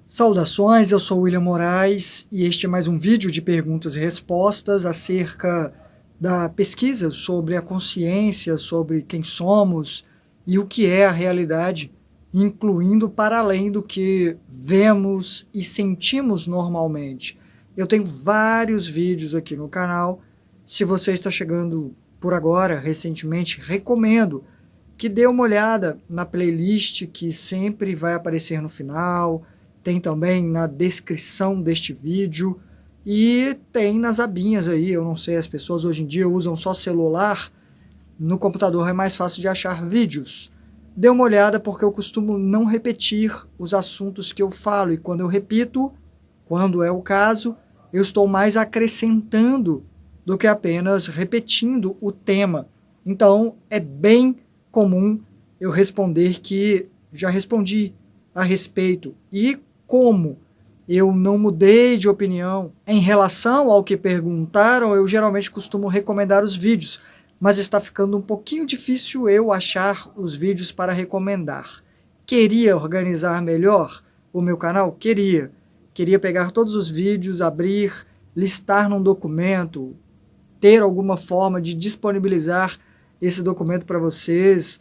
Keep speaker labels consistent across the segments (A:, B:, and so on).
A: Saudações, eu sou William Moraes e este é mais um vídeo de perguntas e respostas acerca da pesquisa sobre a consciência, sobre quem somos e o que é a realidade, incluindo para além do que vemos e sentimos normalmente. Eu tenho vários vídeos aqui no canal. Se você está chegando por agora, recentemente, recomendo que dê uma olhada na playlist que sempre vai aparecer no final. Tem também na descrição deste vídeo e tem nas abinhas aí. Eu não sei, as pessoas hoje em dia usam só celular, no computador é mais fácil de achar vídeos. Dê uma olhada porque eu costumo não repetir os assuntos que eu falo, e quando eu repito, quando é o caso, eu estou mais acrescentando do que apenas repetindo o tema. Então é bem comum eu responder que já respondi a respeito, e como eu não mudei de opinião em relação ao que perguntaram, eu geralmente costumo recomendar os vídeos, mas está ficando um pouquinho difícil eu achar os vídeos para recomendar. Queria organizar melhor o meu canal? Queria. Queria pegar todos os vídeos, abrir, listar num documento, ter alguma forma de disponibilizar esse documento para vocês,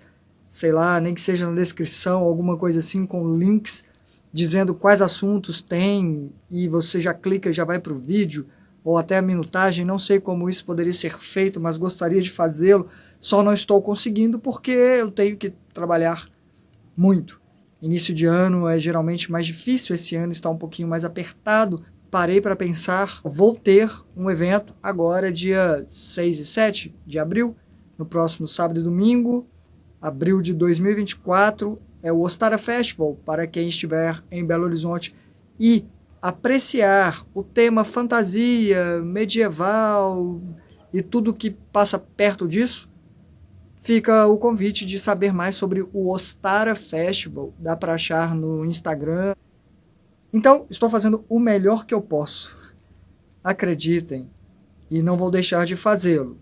A: sei lá, nem que seja na descrição, alguma coisa assim, com links dizendo quais assuntos tem, e você já clica e já vai para o vídeo, ou até a minutagem. Não sei como isso poderia ser feito, mas gostaria de fazê-lo, só não estou conseguindo porque eu tenho que trabalhar muito. Início de ano é geralmente mais difícil, esse ano está um pouquinho mais apertado. Parei para pensar, vou ter um evento agora, dia 6 e 7 de abril, no próximo sábado e domingo, abril de 2024, é o Ostara Festival, para quem estiver em Belo Horizonte e apreciar o tema fantasia, medieval e tudo que passa perto disso. Fica o convite de saber mais sobre o Ostara Festival, dá para achar no Instagram. Então, estou fazendo o melhor que eu posso, acreditem, e não vou deixar de fazê-lo.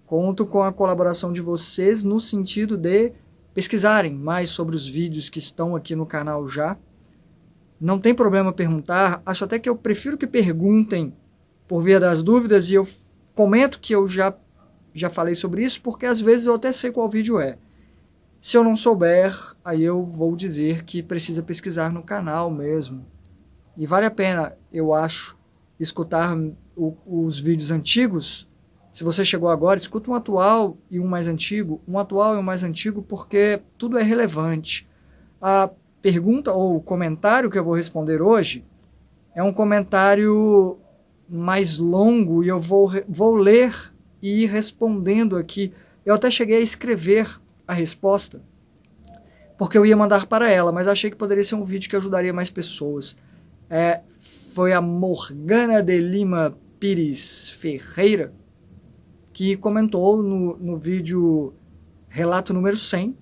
A: Conto com a colaboração de vocês no sentido de pesquisarem mais sobre os vídeos que estão aqui no canal já. Não tem problema perguntar, acho até que eu prefiro que perguntem por via das dúvidas, e eu comento que eu já falei sobre isso, porque às vezes eu até sei qual vídeo é. Se eu não souber, aí eu vou dizer que precisa pesquisar no canal mesmo. E vale a pena, eu acho, escutar os vídeos antigos. Se você chegou agora, escuta um atual e um mais antigo, porque tudo é relevante. A pergunta ou comentário que eu vou responder hoje é um comentário mais longo, e eu vou ler e ir respondendo aqui. Eu até cheguei a escrever a resposta, porque eu ia mandar para ela, mas achei que poderia ser um vídeo que ajudaria mais pessoas. Foi a Morgana de Lima Pires Ferreira que comentou no vídeo relato número 100.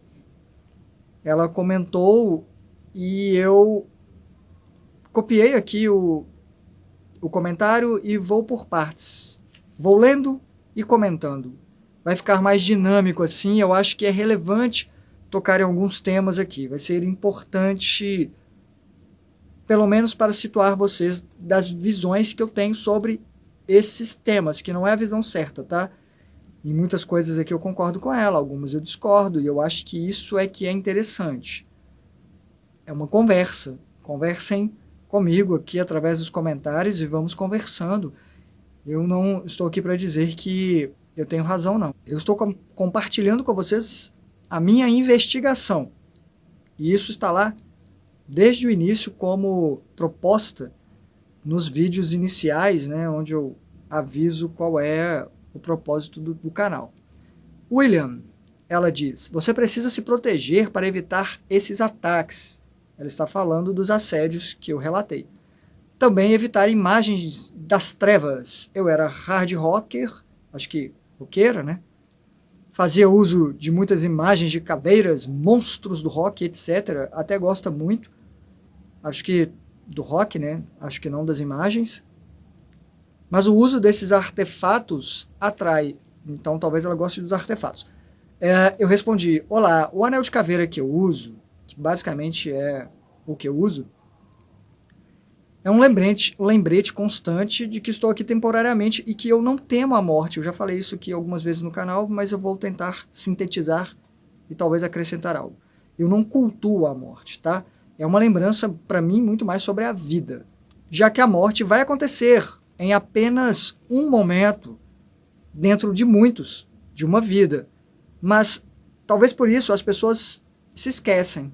A: Ela comentou e eu copiei aqui o comentário e vou por partes. Vou lendo e comentando. Vai ficar mais dinâmico assim. Eu acho que é relevante tocar em alguns temas aqui. Vai ser importante, pelo menos para situar vocês das visões que eu tenho sobre esses temas, que não é a visão certa, tá? Em muitas coisas aqui eu concordo com ela, algumas eu discordo, e eu acho que isso é que é interessante. É uma conversa. Conversem comigo aqui através dos comentários e vamos conversando. Eu não estou aqui para dizer que eu tenho razão, não. Eu estou compartilhando com vocês a minha investigação. E isso está lá desde o início como proposta nos vídeos iniciais, né, onde eu aviso qual é o propósito do canal. William, ela diz, você precisa se proteger para evitar esses ataques. Ela está falando dos assédios que eu relatei. Também evitar imagens das trevas. Eu era hard rocker, acho que roqueira, né? Fazia uso de muitas imagens de caveiras, monstros do rock, etc. Até gosta muito. Acho que do rock, né? Acho que não das imagens. Mas o uso desses artefatos atrai. Então talvez ela goste dos artefatos. Eu respondi, olá, o anel de caveira que eu uso, que basicamente é o que eu uso, É um lembrete constante de que estou aqui temporariamente e que eu não temo a morte. Eu já falei isso aqui algumas vezes no canal, mas eu vou tentar sintetizar e talvez acrescentar algo. Eu não cultuo a morte, tá? É uma lembrança para mim muito mais sobre a vida, já que a morte vai acontecer em apenas um momento dentro de muitos, de uma vida. Mas talvez por isso as pessoas se esquecem.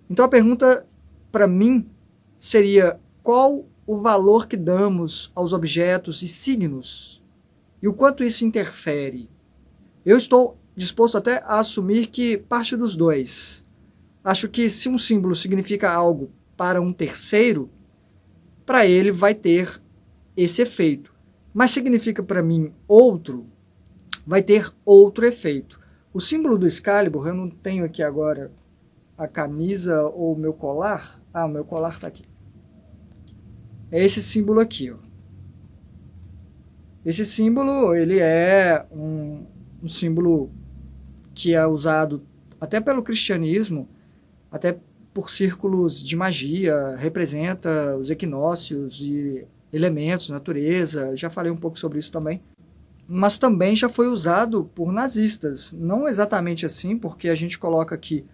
A: Então a pergunta para mim seria: qual o valor que damos aos objetos e signos? E o quanto isso interfere? Eu estou disposto até a assumir que parte dos dois. Acho que se um símbolo significa algo para um terceiro, para ele vai ter esse efeito. Mas significa para mim outro, vai ter outro efeito. O símbolo do Excalibur, eu não tenho aqui agora a camisa ou o meu colar. Ah, o meu colar está aqui. É esse símbolo aqui, ó. Esse símbolo, ele é um símbolo que é usado até pelo cristianismo, até por círculos de magia, representa os equinócios e elementos, natureza. Já falei um pouco sobre isso também. Mas também já foi usado por nazistas. Não exatamente assim, porque a gente coloca aqui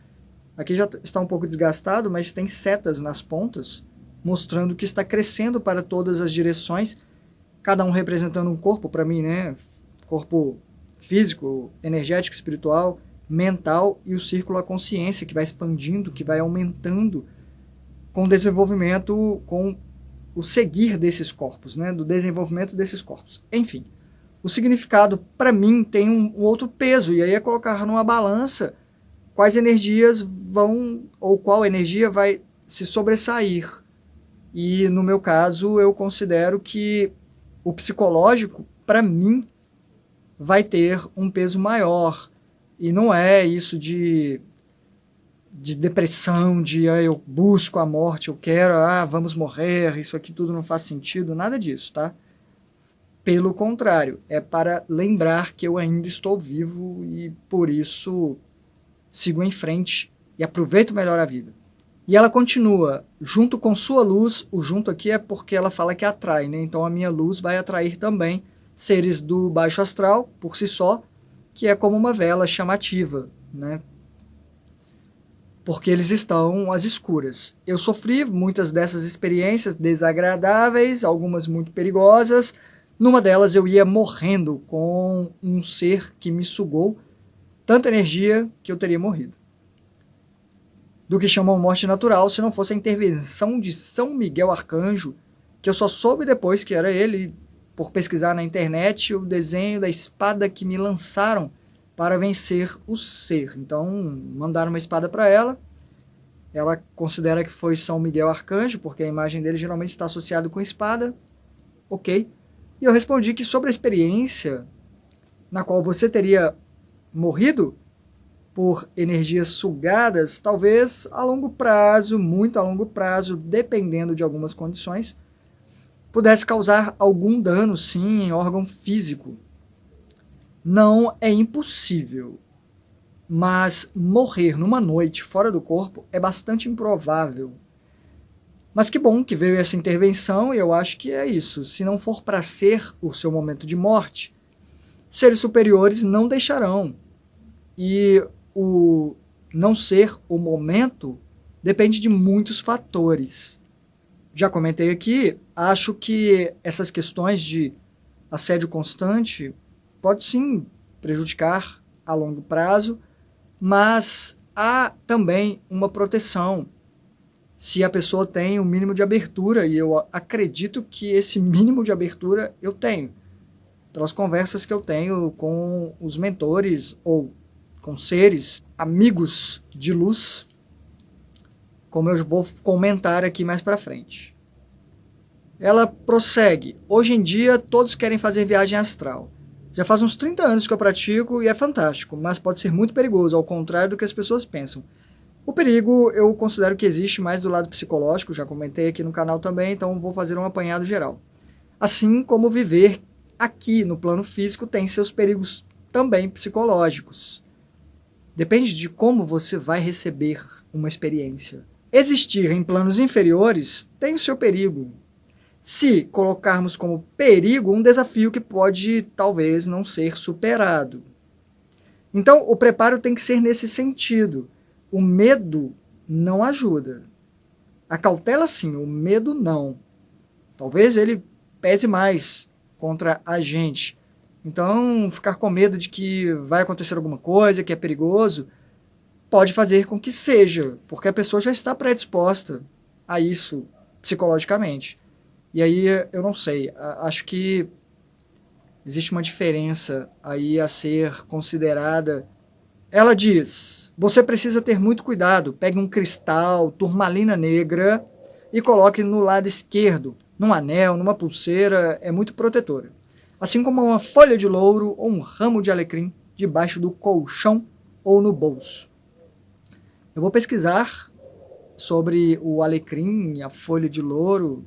A: já está um pouco desgastado, mas tem setas nas pontas, mostrando que está crescendo para todas as direções, cada um representando um corpo, para mim, né? Corpo físico, energético, espiritual, mental, e o círculo a consciência, que vai expandindo, que vai aumentando com o desenvolvimento, com o seguir desses corpos, né? Do desenvolvimento desses corpos. Enfim, o significado, para mim, tem um outro peso, e aí é colocar numa balança quais energias vão, ou qual energia vai se sobressair. E, no meu caso, eu considero que o psicológico, para mim, vai ter um peso maior. E não é isso de depressão, eu busco a morte, eu quero, vamos morrer, isso aqui tudo não faz sentido, nada disso, tá? Pelo contrário, é para lembrar que eu ainda estou vivo e, por isso, sigo em frente e aproveito melhor a vida. E ela continua, junto com sua luz, o junto aqui é porque ela fala que atrai, né? Então a minha luz vai atrair também seres do baixo astral, por si só, que é como uma vela chamativa, né? Porque eles estão às escuras. Eu sofri muitas dessas experiências desagradáveis, algumas muito perigosas. Numa delas eu ia morrendo com um ser que me sugou tanta energia que eu teria morrido. Do que chamam morte natural, se não fosse a intervenção de São Miguel Arcanjo, que eu só soube depois que era ele, por pesquisar na internet o desenho da espada que me lançaram para vencer o ser. Então, mandaram uma espada para ela. Ela considera que foi São Miguel Arcanjo, porque a imagem dele geralmente está associada com espada. Ok. E eu respondi que sobre a experiência na qual você teria morrido por energias sugadas, talvez a longo prazo, muito a longo prazo, dependendo de algumas condições, pudesse causar algum dano, sim, em órgão físico. Não é impossível, mas morrer numa noite fora do corpo é bastante improvável. Mas que bom que veio essa intervenção, e eu acho que é isso. Se não for para ser o seu momento de morte, seres superiores não deixarão. E o não ser o momento depende de muitos fatores. Já comentei aqui, acho que essas questões de assédio constante pode sim prejudicar a longo prazo, mas há também uma proteção se a pessoa tem um mínimo de abertura, e eu acredito que esse mínimo de abertura eu tenho, pelas conversas que eu tenho com os mentores ou com seres, amigos de luz, como eu vou comentar aqui mais para frente. Ela prossegue. Hoje em dia, todos querem fazer viagem astral. Já faz uns 30 anos que eu pratico e é fantástico, mas pode ser muito perigoso, ao contrário do que as pessoas pensam. O perigo eu considero que existe mais do lado psicológico, já comentei aqui no canal também, então vou fazer um apanhado geral. Assim como viver aqui no plano físico tem seus perigos também psicológicos. Depende de como você vai receber uma experiência. existir em planos inferiores tem o seu perigo. Se colocarmos como perigo um desafio que pode talvez não ser superado. Então, o preparo tem que ser nesse sentido. O medo não ajuda. A cautela sim, o medo não. Talvez ele pese mais contra a gente. Então, ficar com medo de que vai acontecer alguma coisa, que é perigoso, pode fazer com que seja, porque a pessoa já está predisposta a isso psicologicamente. E aí, eu não sei, acho que existe uma diferença aí a ser considerada. Ela diz, você precisa ter muito cuidado, pegue um cristal, turmalina negra e coloque no lado esquerdo, num anel, numa pulseira, é muito protetora. Assim como uma folha de louro ou um ramo de alecrim debaixo do colchão ou no bolso. Eu vou pesquisar sobre o alecrim e a folha de louro,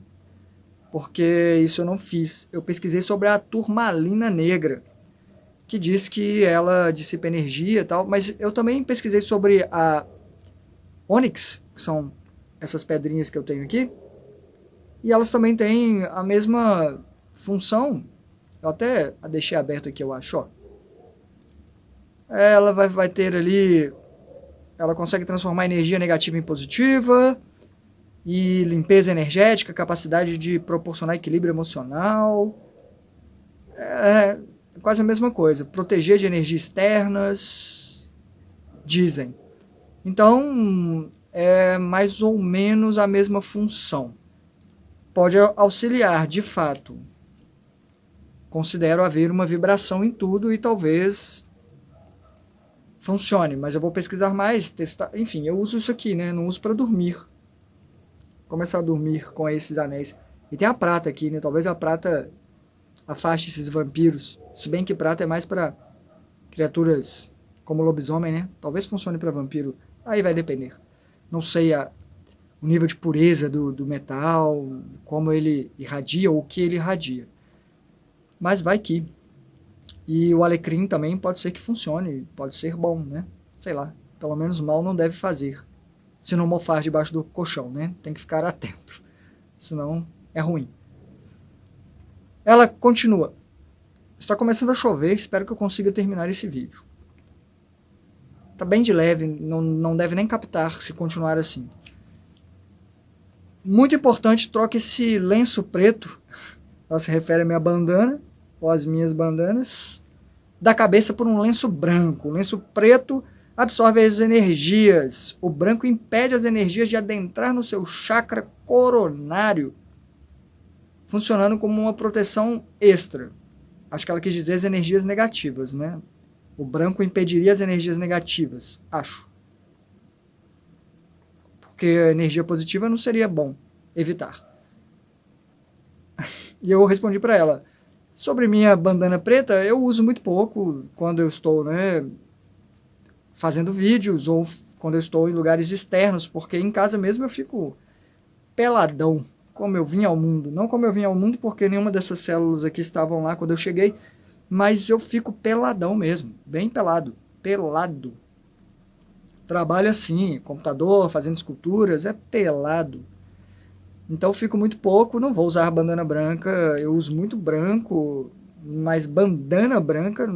A: porque isso eu não fiz. Eu pesquisei sobre a turmalina negra, que diz que ela dissipa energia e tal, mas eu também pesquisei sobre a ônix, que são essas pedrinhas que eu tenho aqui, e elas também têm a mesma função. Eu até a deixei aberta aqui, eu acho, ó. Ela vai ter ali, ela consegue transformar energia negativa em positiva, e limpeza energética, capacidade de proporcionar equilíbrio emocional. É quase a mesma coisa. Proteger de energias externas, dizem. Então, é mais ou menos a mesma função. Pode auxiliar, de fato. Considero haver uma vibração em tudo e talvez funcione, mas eu vou pesquisar mais, testar. Enfim, eu uso isso aqui, né? Não uso para dormir. Começar a dormir com esses anéis. E tem a prata aqui, né? Talvez a prata afaste esses vampiros. Se bem que prata é mais para criaturas como lobisomem, né? Talvez funcione para vampiro. Aí vai depender. Não sei o nível de pureza do metal, como ele irradia ou o que ele irradia. Mas vai que. E o alecrim também pode ser que funcione, pode ser bom, né? Sei lá, pelo menos mal não deve fazer. Se não mofar debaixo do colchão, né? Tem que ficar atento, senão é ruim. Ela continua. Está começando a chover, espero que eu consiga terminar esse vídeo. Tá bem de leve, não deve nem captar se continuar assim. Muito importante, troque esse lenço preto, ela se refere à minha bandana, ou às minhas bandanas, da cabeça por um lenço branco. O lenço preto absorve as energias. O branco impede as energias de adentrar no seu chakra coronário, funcionando como uma proteção extra. Acho que ela quis dizer as energias negativas, né? O branco impediria as energias negativas, acho. Porque a energia positiva não seria bom evitar. E eu respondi para ela, sobre minha bandana preta, eu uso muito pouco quando eu estou, né, fazendo vídeos ou quando eu estou em lugares externos, porque em casa mesmo eu fico peladão, como eu vim ao mundo. Não como eu vim ao mundo, porque nenhuma dessas células aqui estavam lá quando eu cheguei, mas eu fico peladão mesmo, bem pelado, pelado. Trabalho assim, computador, fazendo esculturas, é pelado. Então eu fico muito pouco, não vou usar bandana branca, eu uso muito branco, mas bandana branca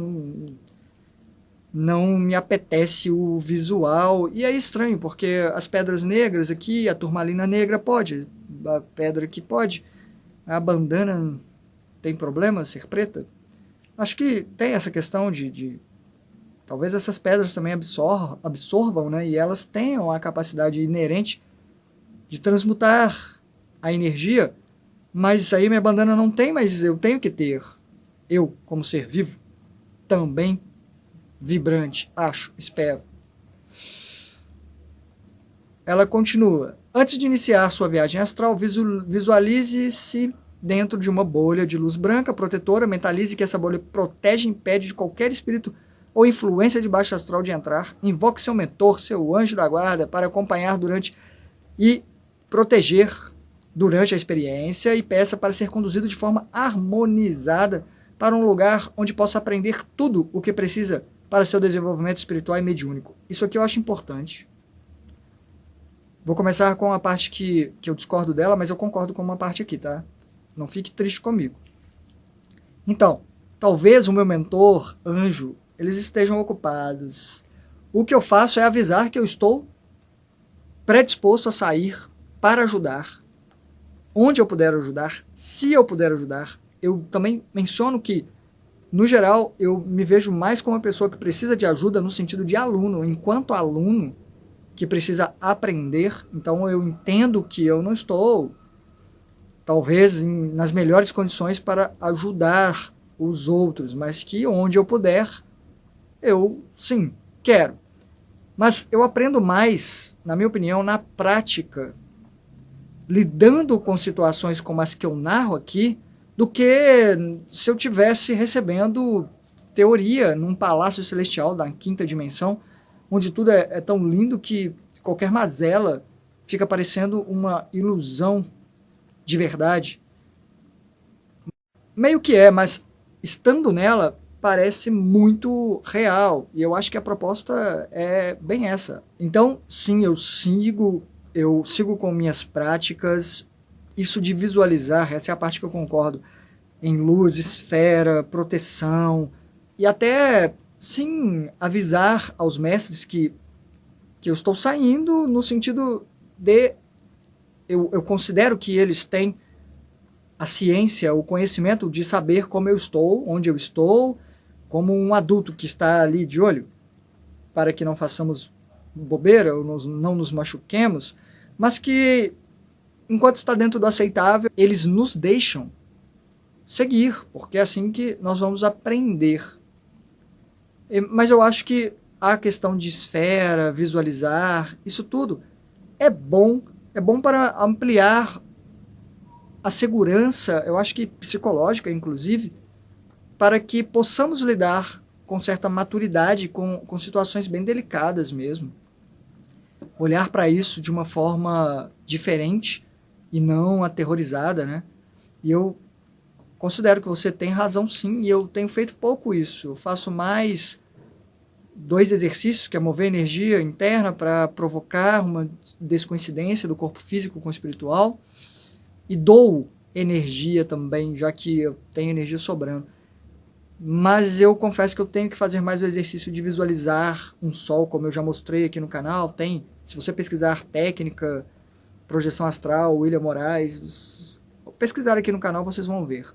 A: não me apetece o visual. E é estranho, porque as pedras negras aqui, a turmalina negra pode, a pedra aqui pode, a bandana tem problema ser preta? Acho que tem essa questão de talvez essas pedras também absorvam, né? E elas tenham a capacidade inerente de transmutar a energia, mas isso aí minha bandana não tem, mas eu tenho que ter. Eu, como ser vivo, também vibrante, acho, espero. Ela continua. Antes de iniciar sua viagem astral, visualize-se dentro de uma bolha de luz branca protetora, mentalize que essa bolha protege e impede de qualquer espírito ou influência de baixo astral de entrar, invoque seu mentor, seu anjo da guarda, para acompanhar durante e proteger durante a experiência e peça para ser conduzido de forma harmonizada para um lugar onde possa aprender tudo o que precisa para seu desenvolvimento espiritual e mediúnico. Isso aqui eu acho importante. Vou começar com a parte que eu discordo dela, mas eu concordo com uma parte aqui, tá? Não fique triste comigo. Então, talvez o meu mentor, anjo, eles estejam ocupados. O que eu faço é avisar que eu estou predisposto a sair para ajudar. Onde eu puder ajudar, se eu puder ajudar. Eu também menciono que, no geral, eu me vejo mais como uma pessoa que precisa de ajuda no sentido de aluno. Enquanto aluno que precisa aprender, então eu entendo que eu não estou, talvez, nas melhores condições para ajudar os outros, mas que onde eu puder, eu, sim, quero. Mas eu aprendo mais, na minha opinião, na prática, lidando com situações como as que eu narro aqui, do que se eu tivesse recebendo teoria num palácio celestial da quinta dimensão, onde tudo é tão lindo que qualquer mazela fica parecendo uma ilusão de verdade. Meio que é, mas estando nela parece muito real. E eu acho que a proposta é bem essa. Então, sim, eu sigo com minhas práticas. Isso de visualizar, essa é a parte que eu concordo, em luz, esfera, proteção, e até, sim, avisar aos mestres que eu estou saindo no sentido de eu considero que eles têm a ciência, o conhecimento de saber como eu estou, onde eu estou, como um adulto que está ali de olho, para que não façamos bobeira ou não nos machuquemos, mas que, enquanto está dentro do aceitável, eles nos deixam seguir, porque é assim que nós vamos aprender. Mas eu acho que a questão de esfera, visualizar, isso tudo é bom para ampliar a segurança, eu acho que psicológica, inclusive, para que possamos lidar com certa maturidade, com situações bem delicadas mesmo. Olhar para isso de uma forma diferente e não aterrorizada, né? E eu considero que você tem razão sim, e eu tenho feito pouco isso. Eu faço mais 2 exercícios, que é mover energia interna para provocar uma descoincidência do corpo físico com o espiritual, e dou energia também, já que eu tenho energia sobrando. Mas eu confesso que eu tenho que fazer mais o exercício de visualizar um sol, como eu já mostrei aqui no canal. Tem, se você pesquisar técnica, projeção astral, William Moraes, pesquisar aqui no canal vocês vão ver.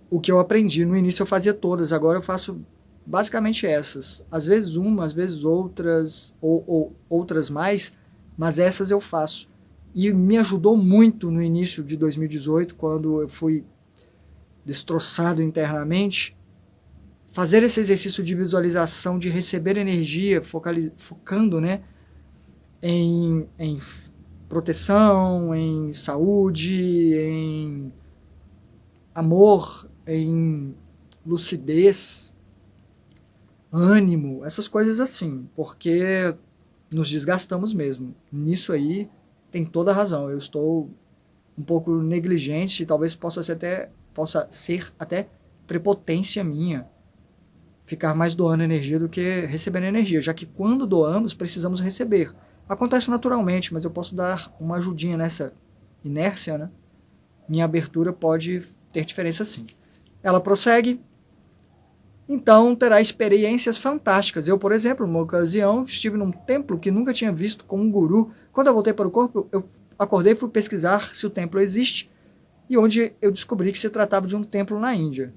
A: O que eu aprendi, no início eu fazia todas, agora eu faço basicamente essas. Às vezes uma, às vezes outras, ou outras mais, mas essas eu faço. E me ajudou muito no início de 2018, quando eu fui destroçado internamente, fazer esse exercício de visualização, de receber energia, focando, né, em proteção, em saúde, em amor, em lucidez, ânimo, essas coisas assim, porque nos desgastamos mesmo. Nisso aí tem toda a razão. Eu estou um pouco negligente, talvez possa ser até prepotência minha ficar mais doando energia do que recebendo energia, já que quando doamos precisamos receber. Acontece naturalmente, mas eu posso dar uma ajudinha nessa inércia, né? Minha abertura pode ter diferença sim. Ela prossegue. Então terá experiências fantásticas. Eu, por exemplo, numa ocasião, estive num templo que nunca tinha visto com um guru. Quando eu voltei para o corpo, eu acordei e fui pesquisar se o templo existe, e onde eu descobri que se tratava de um templo na Índia.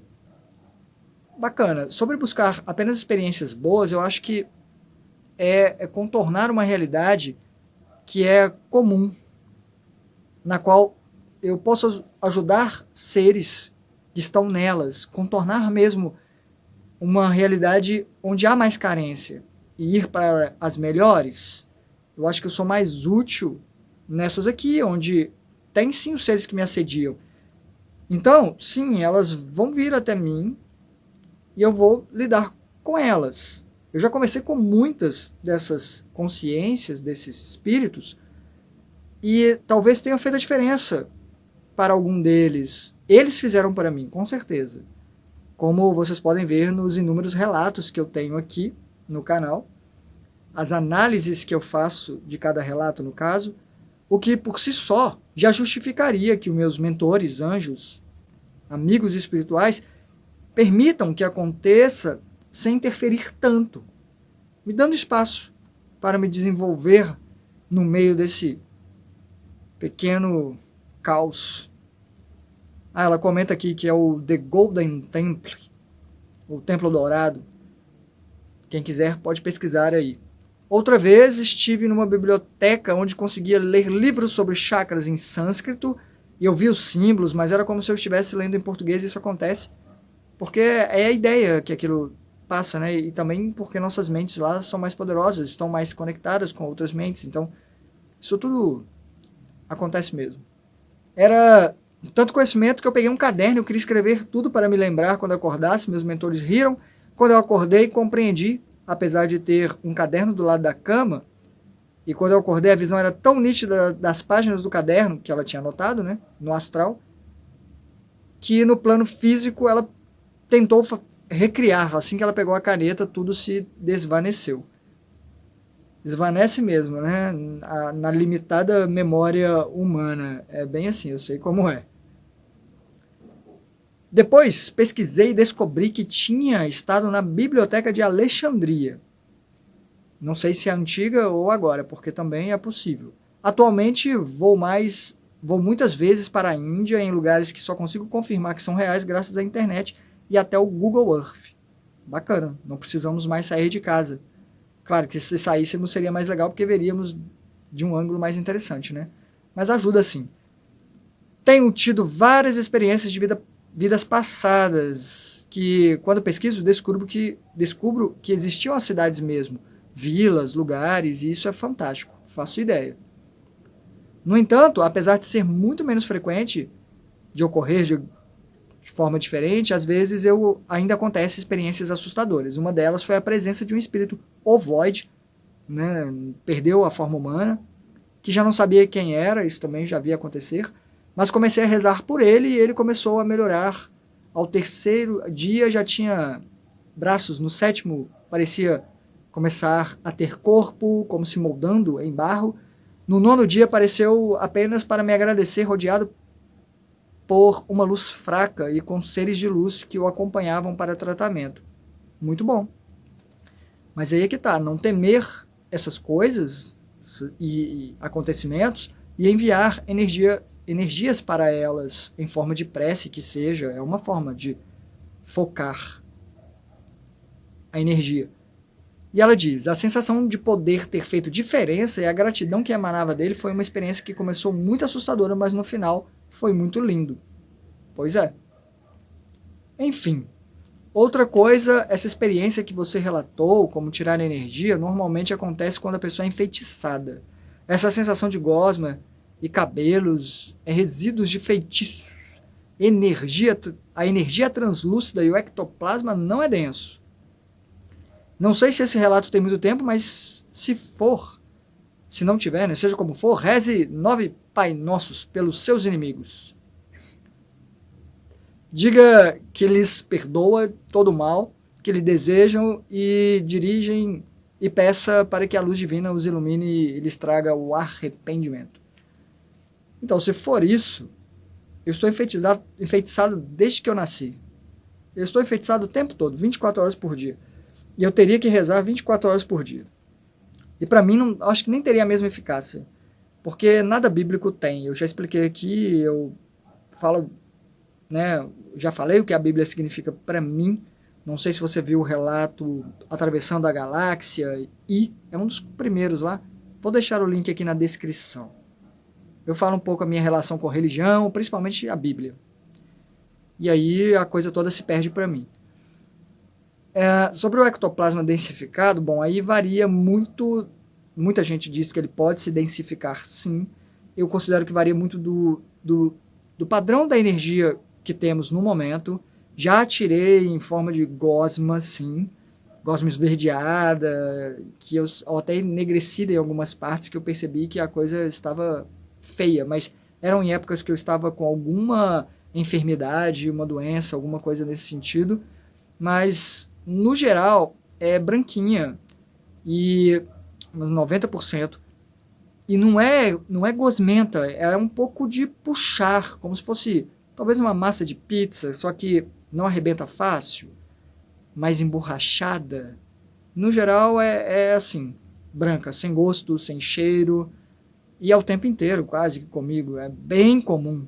A: Bacana. Sobre buscar apenas experiências boas, eu acho que é contornar uma realidade que é comum, na qual eu posso ajudar seres que estão nelas, contornar mesmo uma realidade onde há mais carência e ir para as melhores. Eu acho que eu sou mais útil nessas aqui, onde tem sim os seres que me assediam. Então, sim, elas vão vir até mim e eu vou lidar com elas. Eu já conversei com muitas dessas consciências, desses espíritos, e talvez tenha feito a diferença para algum deles. Eles fizeram para mim, com certeza. Como vocês podem ver nos inúmeros relatos que eu tenho aqui no canal. as análises que eu faço de cada relato, no caso, o que por si só já justificaria que os meus mentores, anjos, amigos espirituais, permitam que aconteça sem interferir tanto, me dando espaço para me desenvolver no meio desse pequeno caos. Ela comenta aqui que é o The Golden Temple, o Templo Dourado. Quem quiser pode pesquisar aí. Outra vez estive numa biblioteca onde conseguia ler livros sobre chakras em sânscrito e eu vi os símbolos, mas era como se eu estivesse lendo em português, e isso acontece porque é a ideia que aquilo passa, né? E também porque nossas mentes lá são mais poderosas, estão mais conectadas com outras mentes, então isso tudo acontece mesmo. Era tanto conhecimento que eu peguei um caderno, eu queria escrever tudo para me lembrar quando eu acordasse, meus mentores riram. Quando eu acordei, compreendi, apesar de ter um caderno do lado da cama, e quando eu acordei a visão era tão nítida das páginas do caderno, que ela tinha anotado, né, no astral, que no plano físico ela tentou recriar. Assim que ela pegou a caneta, tudo se desvaneceu. Desvanece mesmo, né? Na limitada memória humana. É bem assim, eu sei como é. Depois pesquisei e descobri que tinha estado na Biblioteca de Alexandria. Não sei se é antiga ou agora, porque também é possível. Atualmente vou muitas vezes para a Índia, em lugares que só consigo confirmar que são reais graças à internet e até o Google Earth. Bacana, não precisamos mais sair de casa. Claro que se saíssemos seria mais legal porque veríamos de um ângulo mais interessante, né? Mas ajuda sim. Tenho tido várias experiências de vidas passadas que, quando pesquiso, descubro que existiam as cidades mesmo, vilas, lugares, e isso é fantástico, faço ideia. No entanto, apesar de ser muito menos frequente de ocorrer de forma diferente, às vezes ainda acontece experiências assustadoras. Uma delas foi a presença de um espírito ovoide, né, perdeu a forma humana, que já não sabia quem era, isso também já via acontecer, mas comecei a rezar por ele e ele começou a melhorar. Ao terceiro dia já tinha braços, no sétimo parecia começar a ter corpo, como se moldando em barro. No nono dia apareceu apenas para me agradecer, rodeado por uma luz fraca e com seres de luz que o acompanhavam para tratamento. Muito bom. Mas aí é que tá, não temer essas coisas e acontecimentos e enviar energias para elas em forma de prece, que seja, é uma forma de focar a energia. E ela diz, a sensação de poder ter feito diferença e a gratidão que emanava dele foi uma experiência que começou muito assustadora, mas no final foi muito lindo. Pois é. Enfim. Outra coisa, essa experiência que você relatou, como tirar energia, normalmente acontece quando a pessoa é enfeitiçada. Essa sensação de gosma e cabelos é resíduos de feitiços. A energia translúcida e o ectoplasma não é denso. Não sei se esse relato tem muito tempo, mas se não tiver, né, seja como for, reze 9 Pai Nossos pelos seus inimigos. Diga que lhes perdoa todo o mal que lhe desejam e dirigem e peça para que a luz divina os ilumine e lhes traga o arrependimento. Então, se for isso, eu estou enfeitiçado desde que eu nasci. Eu estou enfeitiçado o tempo todo, 24 horas por dia. E eu teria que rezar 24 horas por dia. E para mim, acho que nem teria a mesma eficácia. Porque nada bíblico tem. Eu já expliquei aqui, eu falo, né, já falei o que a Bíblia significa para mim. Não sei se você viu o relato Atravessando a Galáxia, e é um dos primeiros lá. Vou deixar o link aqui na descrição. Eu falo um pouco a minha relação com a religião, principalmente a Bíblia. E aí a coisa toda se perde para mim. Sobre o ectoplasma densificado, bom, aí varia muito. Muita gente diz que ele pode se densificar, sim. Eu considero que varia muito do padrão da energia que temos no momento. Já tirei em forma de gosma, sim. Gosma esverdeada, ou até enegrecida em algumas partes, que eu percebi que a coisa estava feia. Mas eram em épocas que eu estava com alguma enfermidade, uma doença, alguma coisa nesse sentido. Mas, no geral, é branquinha. E mas 90%. E não é gosmenta, é um pouco de puxar, como se fosse talvez uma massa de pizza, só que não arrebenta fácil, mais emborrachada. No geral é assim, branca, sem gosto, sem cheiro, e é o tempo inteiro quase que comigo, é bem comum.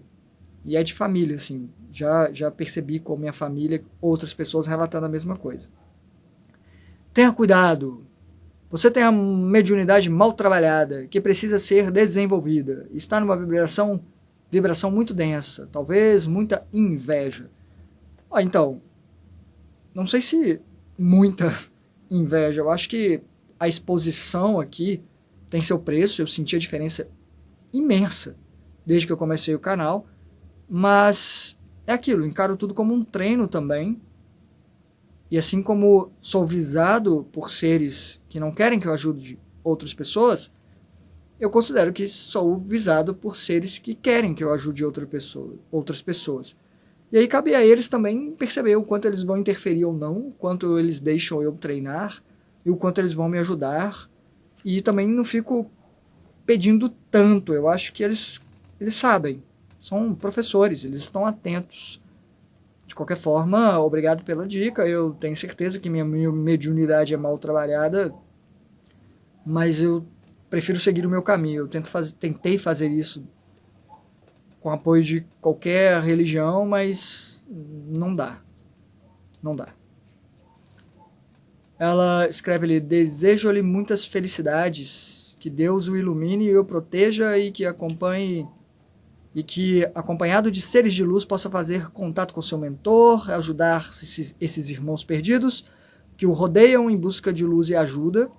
A: E é de família, assim, já percebi com minha família, outras pessoas relatando a mesma coisa. Tenha cuidado, você tem a mediunidade mal trabalhada, que precisa ser desenvolvida. Está numa vibração muito densa, talvez muita inveja. Então, não sei se muita inveja, eu acho que a exposição aqui tem seu preço, eu senti a diferença imensa desde que eu comecei o canal, mas é aquilo, encaro tudo como um treino também. E assim como sou visado por seres que não querem que eu ajude outras pessoas, eu considero que sou visado por seres que querem que eu ajude outras pessoas. E aí cabe a eles também perceber o quanto eles vão interferir ou não, o quanto eles deixam eu treinar e o quanto eles vão me ajudar. E também não fico pedindo tanto, eu acho que eles sabem, são professores, eles estão atentos. De qualquer forma, obrigado pela dica. Eu tenho certeza que minha mediunidade é mal trabalhada, mas eu prefiro seguir o meu caminho. Eu tentei fazer isso com apoio de qualquer religião, mas não dá. Não dá. Ela escreve ali: desejo-lhe muitas felicidades, que Deus o ilumine e o proteja e que acompanhe. E que, acompanhado de seres de luz, possa fazer contato com seu mentor, ajudar esses irmãos perdidos que o rodeiam em busca de luz e ajuda.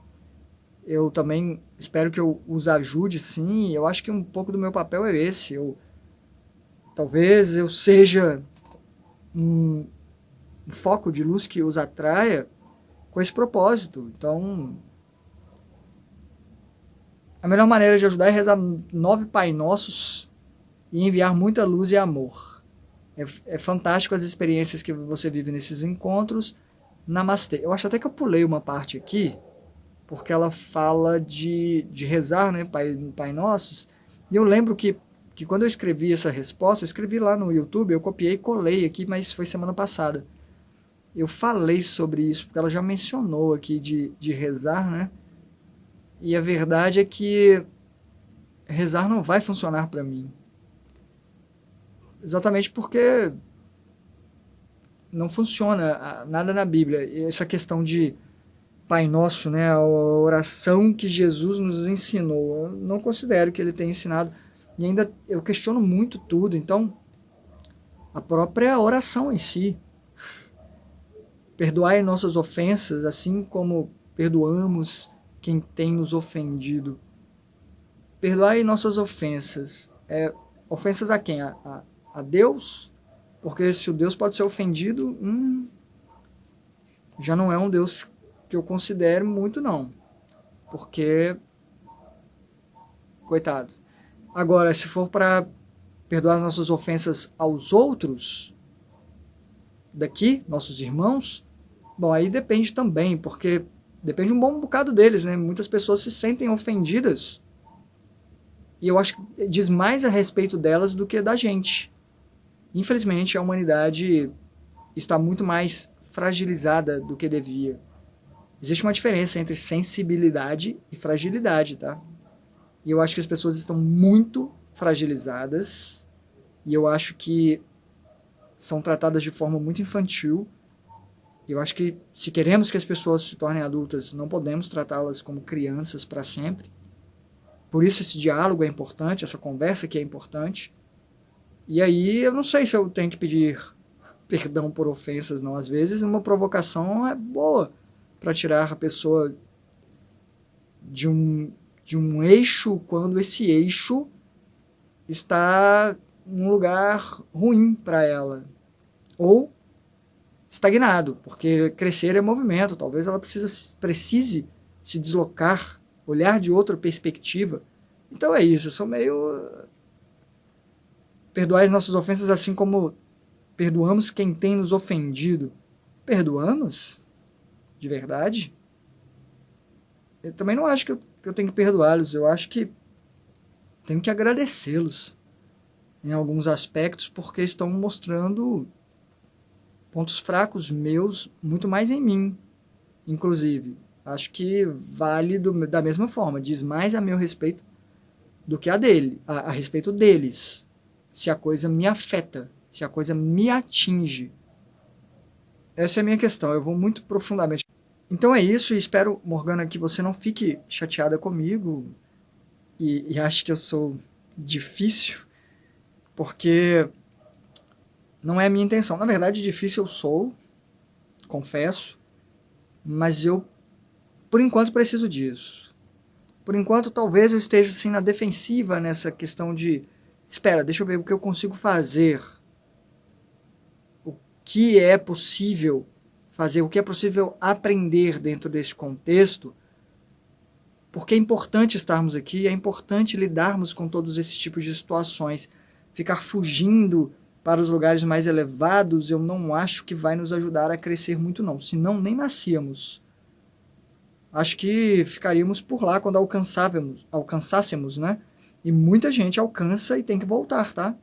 A: Eu também espero que eu os ajude, sim. Eu acho que um pouco do meu papel é esse. Talvez eu seja um foco de luz que os atraia com esse propósito. Então, a melhor maneira de ajudar é rezar 9 Pai Nossos e enviar muita luz e amor. É fantástico as experiências que você vive nesses encontros. Namastê. Eu acho até que eu pulei uma parte aqui, porque ela fala de rezar, né, Pai Nossos. E eu lembro que quando eu escrevi essa resposta, eu escrevi lá no YouTube, eu copiei e colei aqui, mas foi semana passada. Eu falei sobre isso, porque ela já mencionou aqui de rezar, né? E a verdade é que rezar não vai funcionar para mim. Exatamente porque não funciona nada na Bíblia. E essa questão de Pai Nosso, né, a oração que Jesus nos ensinou, eu não considero que ele tenha ensinado. E ainda eu questiono muito tudo. Então, a própria oração em si. Perdoai nossas ofensas, assim como perdoamos quem tem nos ofendido. Perdoai nossas ofensas. Ofensas a quem? A Deus? Porque se o Deus pode ser ofendido, já não é um Deus que eu considero muito, não. Porque, coitado. Agora, se for para perdoar nossas ofensas aos outros, daqui, nossos irmãos, bom, aí depende também, porque depende um bom bocado deles, né? Muitas pessoas se sentem ofendidas e eu acho que diz mais a respeito delas do que da gente. Infelizmente, a humanidade está muito mais fragilizada do que devia. Existe uma diferença entre sensibilidade e fragilidade, tá? E eu acho que as pessoas estão muito fragilizadas e eu acho que são tratadas de forma muito infantil. Eu acho que se queremos que as pessoas se tornem adultas, não podemos tratá-las como crianças para sempre. Por isso esse diálogo é importante, essa conversa que é importante. E aí eu não sei se eu tenho que pedir perdão por ofensas, não. Às vezes uma provocação é boa para tirar a pessoa de um eixo quando esse eixo está num lugar ruim para ela. Ou estagnado, porque crescer é movimento, talvez ela precise se deslocar, olhar de outra perspectiva. Então é isso, eu sou meio... Perdoai as nossas ofensas assim como perdoamos quem tem nos ofendido. Perdoamos? De verdade? Eu também não acho que eu que eu tenho que perdoá-los, eu acho que tenho que agradecê-los em alguns aspectos, porque estão mostrando pontos fracos meus muito mais em mim, inclusive. Acho que vale da mesma forma, diz mais a meu respeito do que a respeito deles. Se a coisa me afeta, se a coisa me atinge. Essa é a minha questão, eu vou muito profundamente. Então é isso, e espero, Morgana, que você não fique chateada comigo e ache que eu sou difícil, porque não é a minha intenção. Na verdade, difícil eu sou, confesso, mas eu, por enquanto, preciso disso. Por enquanto, talvez eu esteja assim na defensiva nessa questão de espera, deixa eu ver o que eu consigo fazer. O que é possível fazer, o que é possível aprender dentro desse contexto, porque é importante estarmos aqui, é importante lidarmos com todos esses tipos de situações. Ficar fugindo para os lugares mais elevados, eu não acho que vai nos ajudar a crescer muito não, senão nem nascíamos. Acho que ficaríamos por lá quando alcançássemos, né? E muita gente alcança e tem que voltar, tá?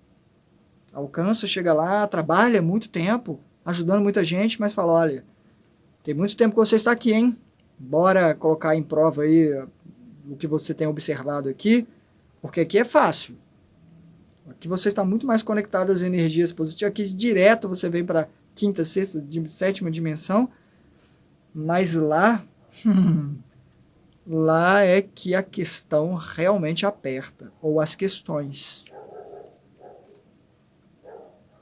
A: Alcança, chega lá, trabalha muito tempo, ajudando muita gente, mas fala, olha, tem muito tempo que você está aqui, hein? Bora colocar em prova aí o que você tem observado aqui, porque aqui é fácil. Aqui você está muito mais conectado às energias positivas, aqui direto você vem para quinta, sexta, sétima dimensão, mas lá... lá é que a questão realmente aperta, ou as questões.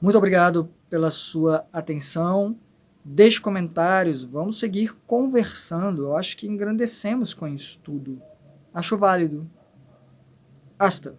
A: Muito obrigado pela sua atenção. Deixe comentários, vamos seguir conversando. Eu acho que engrandecemos com isso tudo. Acho válido. Hasta.